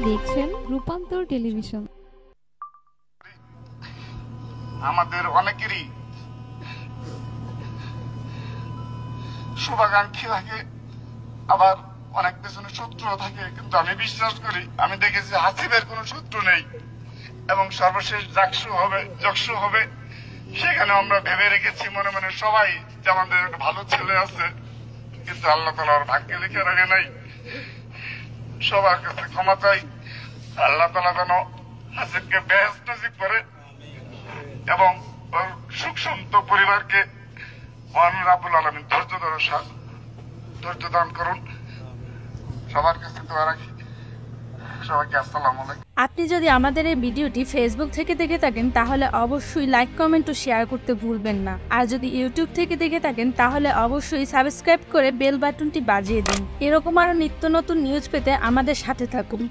দেখছেন রূপান্তর টেলিভিশন। আমাদের অনেকেরই শুভাকাঙ্ক্ষী থাকে, আবার অনেক পেছনে শত্রু থাকে, কিন্তু আমি বিশ্বাস করি, আমি দেখেছি হাসিবের কোনো শত্রু নেই এবং সর্বশেষ যকসু হবে সেখানে আমরা ভেবে রেখেছি মনে মনে সবাই যে আমাদের একটা ভালো ছেলে আছে, কিন্তু আল্লাহ তাআলার ভাগ্যে লিখে রাখে নাই। সবার কাছে ক্ষমা চাই, আল্লাহ তাআলা যেন হাসিবকে বেহেশত নসিব করে এবং ওর সুখ শান্ত পরিবারকে মহান রাব্বুল আলামিন ধৈর্য দান করুন। সবার কাছে দোয়া রাখি। সবাইকে আসসালামু আলাইকুম। আপনি যদি আমাদের এই ভিডিওটি ফেসবুক থেকে দেখে থাকেন তাহলে অবশ্যই লাইক, কমেন্ট ও শেয়ার করতে ভুলবেন না। আর যদি ইউটিউব থেকে দেখে থাকেন তাহলে অবশ্যই সাবস্ক্রাইব করে বেল বাটনটি বাজিয়ে দিন। এরকম আরো নিত্য নতুন নিউজ পেতে আমাদের সাথে থাকুন।